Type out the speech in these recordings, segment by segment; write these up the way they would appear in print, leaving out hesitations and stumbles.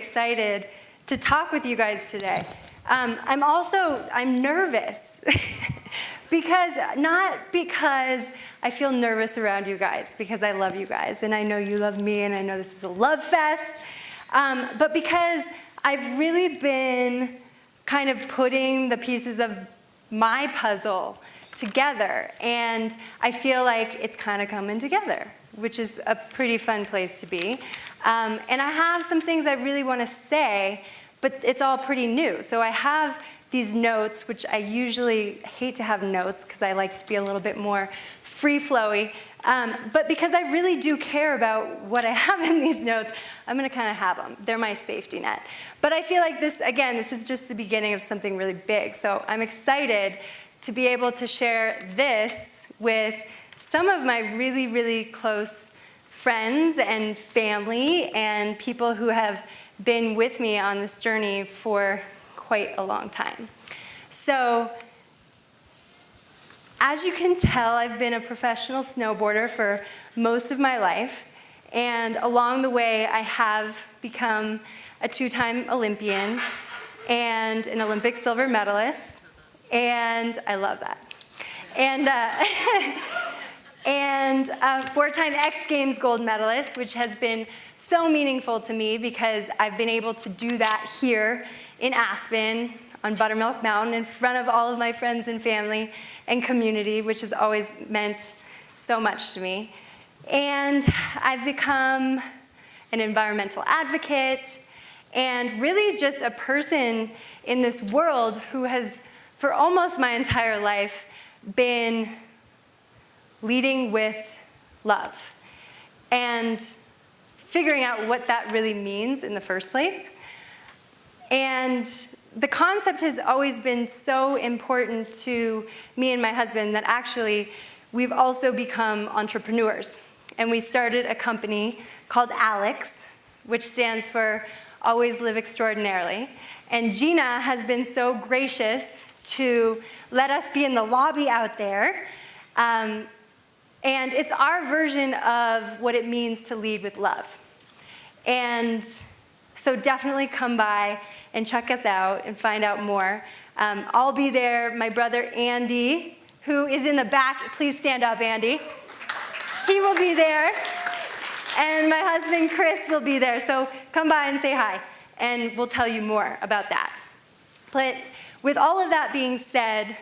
excited to talk with you guys today. I'm nervous not because I feel nervous around you guys, because I love you guys, and I know you love me, and I know this is a love fest, but because I've really been kind of putting the pieces of my puzzle together, and I feel like it's kind of coming together, which is a pretty fun place to be. And I have some things I really want to say, but it's all pretty new. So I have these notes, which I usually hate to have notes because I like to be a little bit more free-flowy. But because I really do care about what I have in these notes, I'm going to kind of have them. They're my safety net. But I feel like this is just the beginning of something really big. So I'm excited to be able to share this with some of my really, really close friends and family and people who have been with me on this journey for quite a long time. So, as you can tell, I've been a professional snowboarder for most of my life, and along the way I have become a 2-time Olympian and an Olympic silver medalist, and I love that. And and a 4-time X Games gold medalist, which has been so meaningful to me because I've been able to do that here in Aspen on Buttermilk Mountain in front of all of my friends and family and community, which has always meant so much to me. And I've become an environmental advocate and really just a person in this world who has, for almost my entire life, been leading with love and figuring out what that really means in the first place. And the concept has always been so important to me and my husband that actually we've also become entrepreneurs. And we started a company called Alex, which stands for Always Live Extraordinarily. And Gina has been so gracious to let us be in the lobby out there. And it's our version of what it means to lead with love. And so definitely come by and check us out and find out more. I'll be there. My brother Andy, who is in the back, please stand up, Andy. He will be there. And my husband Chris will be there. So come by and say hi, and we'll tell you more about that. But with all of that being said,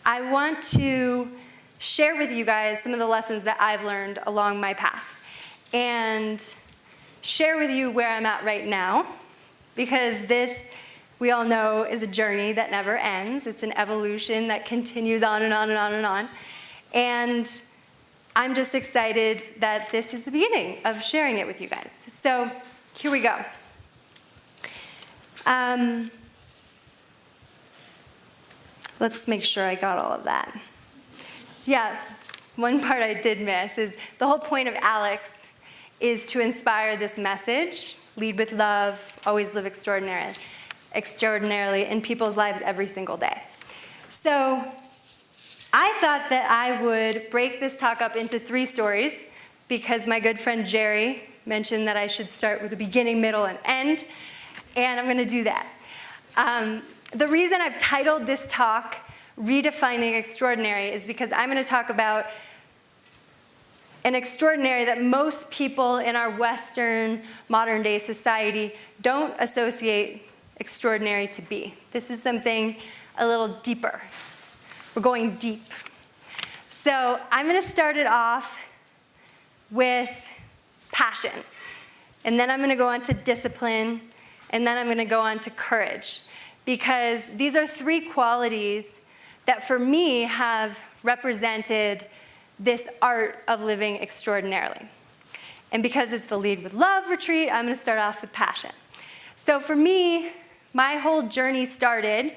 I want to share with you guys some of the lessons that I've learned along my path and share with you where I'm at right now, because this, we all know, is a journey that never ends. It's an evolution that continues on and on and on and on. And I'm just excited that this is the beginning of sharing it with you guys. So here we go. Let's make sure I got all of that. Yeah, one part I did miss is the whole point of Alex is to inspire this message, lead with love, always live extraordinarily in people's lives every single day. So I thought that I would break this talk up into 3 stories because my good friend Jerry mentioned that I should start with a beginning, middle, and end, and I'm going to do that. The reason I've titled this talk Redefining Extraordinary is because I'm going to talk about an extraordinary that most people in our Western modern-day society don't associate extraordinary to be. This is something a little deeper. We're going deep. So I'm going to start it off with passion, and then I'm going to go on to discipline, and then I'm going to go on to courage, because these are 3 qualities that for me have represented this art of living extraordinarily. And because it's the Lead with Love retreat, I'm going to start off with passion. So for me, my whole journey started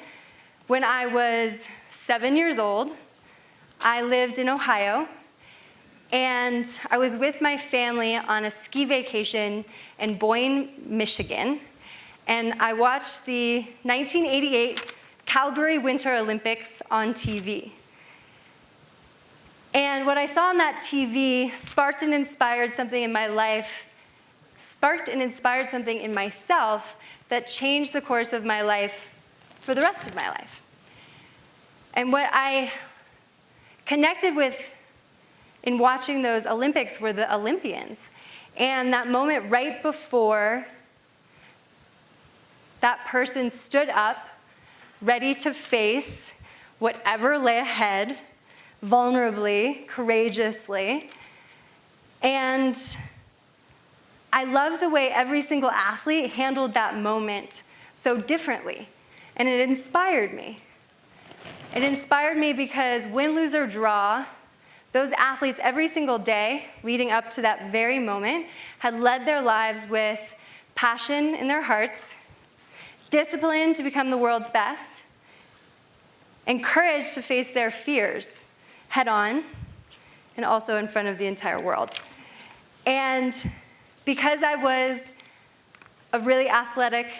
when I was 7 years old. I lived in Ohio, and I was with my family on a ski vacation in Boyne, Michigan, and I watched the 1988 Calgary Winter Olympics on TV. And what I saw on that TV sparked and inspired something in my life sparked and inspired something in myself that changed the course of my life for the rest of my life. And what I connected with in watching those Olympics were the Olympians. And that moment right before that person stood up, ready to face whatever lay ahead, vulnerably, courageously. And I love the way every single athlete handled that moment so differently. And it inspired me. It inspired me because win, lose, or draw, those athletes every single day leading up to that very moment had led their lives with passion in their hearts, discipline to become the world's best, and courage to face their fears head on, and also in front of the entire world. And because I was a really athletic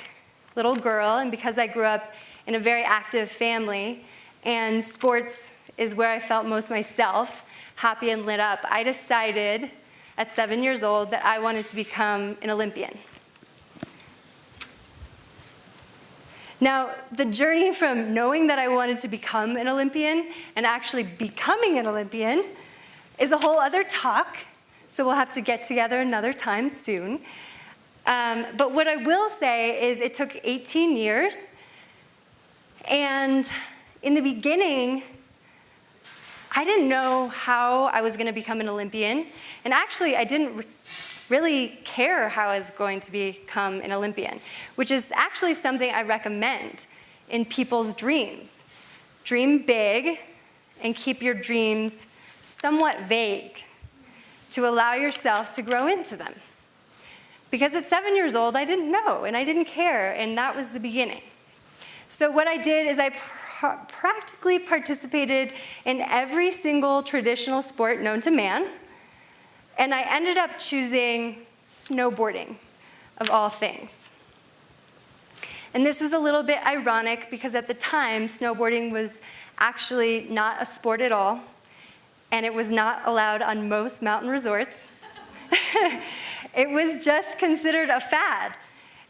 little girl, and because I grew up in a very active family, and sports is where I felt most myself, happy and lit up, I decided at 7 years old that I wanted to become an Olympian. Now, the journey from knowing that I wanted to become an Olympian and actually becoming an Olympian is a whole other talk, so we'll have to get together another time soon. But what I will say is it took 18 years, and in the beginning, I didn't know how I was going to become an Olympian, and actually I didn't really care how I was going to become an Olympian, which is actually something I recommend in people's dreams. Dream big and keep your dreams somewhat vague to allow yourself to grow into them. Because at 7 years old, I didn't know and I didn't care, and that was the beginning. So what I did is I practically participated in every single traditional sport known to man, and I ended up choosing snowboarding, of all things. And this was a little bit ironic because at the time, snowboarding was actually not a sport at all, and it was not allowed on most mountain resorts. It was just considered a fad,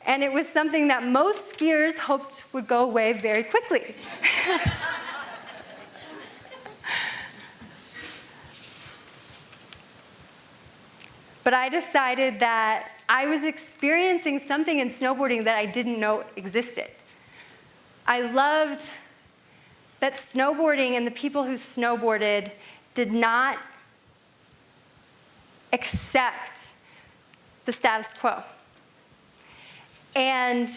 and it was something that most skiers hoped would go away very quickly. But I decided that I was experiencing something in snowboarding that I didn't know existed. I loved that snowboarding and the people who snowboarded did not accept the status quo. And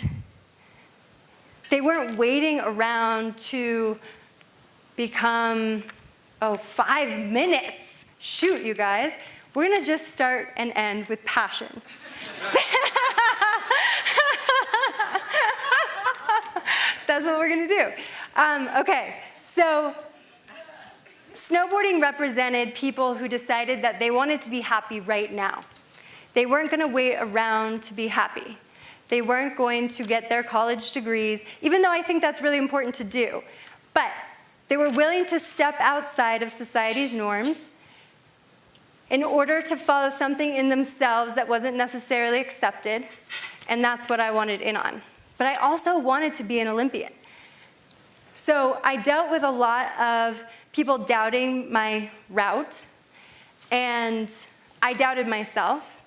they weren't waiting around to become, 5 minutes. Shoot, you guys. We're going to just start and end with passion. That's what we're going to do. Okay, so snowboarding represented people who decided that they wanted to be happy right now. They weren't going to wait around to be happy. They weren't going to get their college degrees, even though I think that's really important to do. But they were willing to step outside of society's norms in order to follow something in themselves that wasn't necessarily accepted, and that's what I wanted in on. But I also wanted to be an Olympian. So I dealt with a lot of people doubting my route, and I doubted myself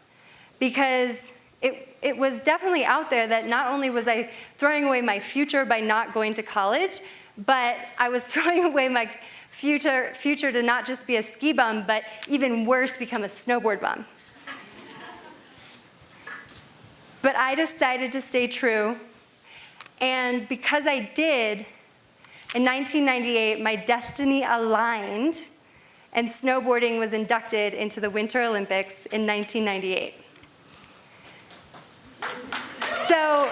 because it was definitely out there that not only was I throwing away my future by not going to college, but I was throwing away my future to not just be a ski bum, but even worse, become a snowboard bum. But I decided to stay true, and because I did, in 1998, my destiny aligned, and snowboarding was inducted into the Winter Olympics in 1998. So,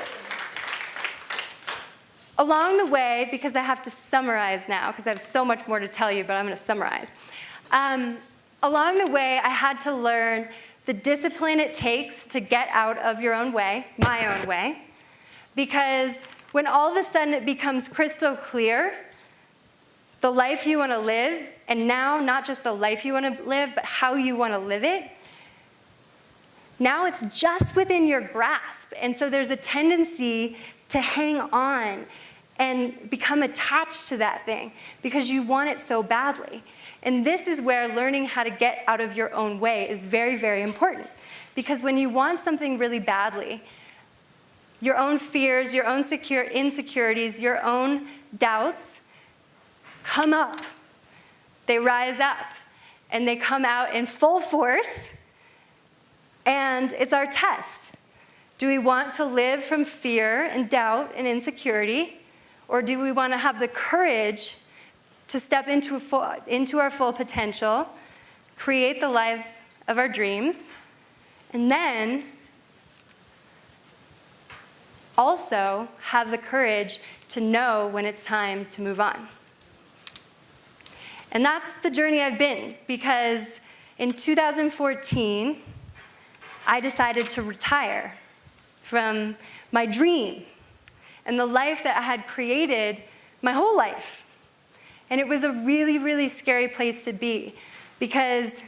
along the way, because I have to summarize now, because I have so much more to tell you, but I'm going to summarize. Along the way, I had to learn the discipline it takes to get out of your own way, my own way, because when all of a sudden it becomes crystal clear, the life you want to live, and now not just the life you want to live, but how you want to live it, Now it's just within your grasp. And so there's a tendency to hang on and become attached to that thing because you want it so badly. And this is where learning how to get out of your own way is very, very important. Because when you want something really badly, your own fears, your own insecurities, your own doubts come up. They rise up, and they come out in full force, and it's our test. Do we want to live from fear and doubt and insecurity, or do we want to have the courage to step into our full potential, create the lives of our dreams, and then also have the courage to know when it's time to move on? And that's the journey I've been, because in 2014, I decided to retire from my dream and the life that I had created my whole life. And it was a really, really scary place to be, because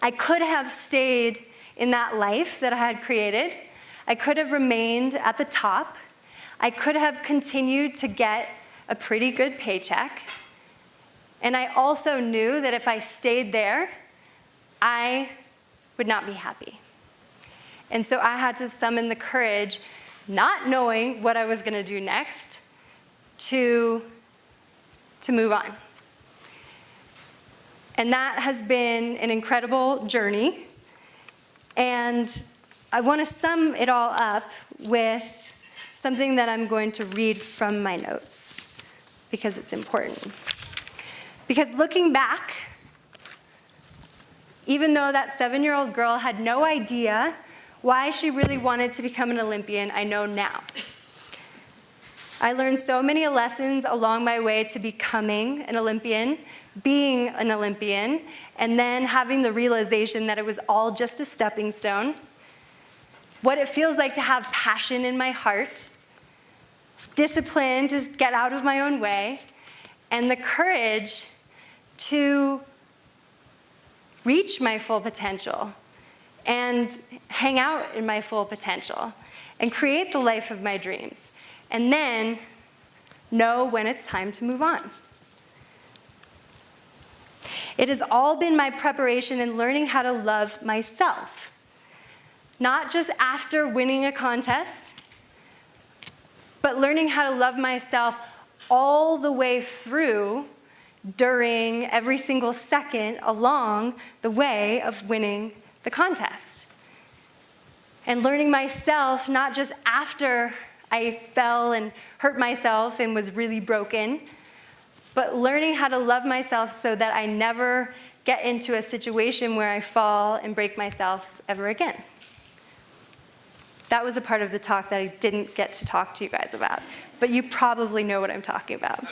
I could have stayed in that life that I had created. I could have remained at the top. I could have continued to get a pretty good paycheck. And I also knew that if I stayed there, I would not be happy. And so I had to summon the courage, not knowing what I was going to do next, to move on. And that has been an incredible journey. And I want to sum it all up with something that I'm going to read from my notes, because it's important. Because looking back, even though that 7-year-old girl had no idea why she really wanted to become an Olympian, I know now. I learned so many lessons along my way to becoming an Olympian, being an Olympian, and then having the realization that it was all just a stepping stone. What it feels like to have passion in my heart, discipline to get out of my own way, and the courage to reach my full potential and hang out in my full potential and create the life of my dreams, and then know when it's time to move on. It has all been my preparation in learning how to love myself, not just after winning a contest, but learning how to love myself all the way through, during every single second along the way of winning the contest. And learning myself not just after I fell and hurt myself and was really broken, but learning how to love myself so that I never get into a situation where I fall and break myself ever again. That was a part of the talk that I didn't get to talk to you guys about, but you probably know what I'm talking about.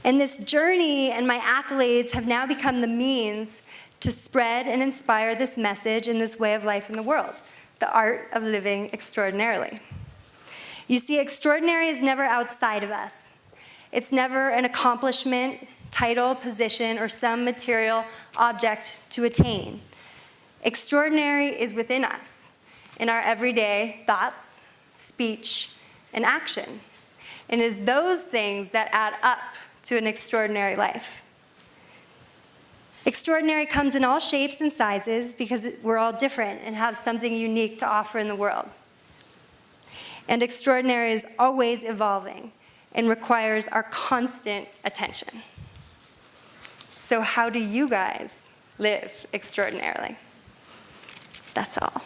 And this journey and my accolades have now become the means to spread and inspire this message and this way of life in the world, the art of living extraordinarily. You see, extraordinary is never outside of us. It's never an accomplishment, title, position, or some material object to attain. Extraordinary is within us, in our everyday thoughts, speech, and action. And it is those things that add up to an extraordinary life. Extraordinary comes in all shapes and sizes because we're all different and have something unique to offer in the world. And extraordinary is always evolving and requires our constant attention. So how do you guys live extraordinarily? That's all.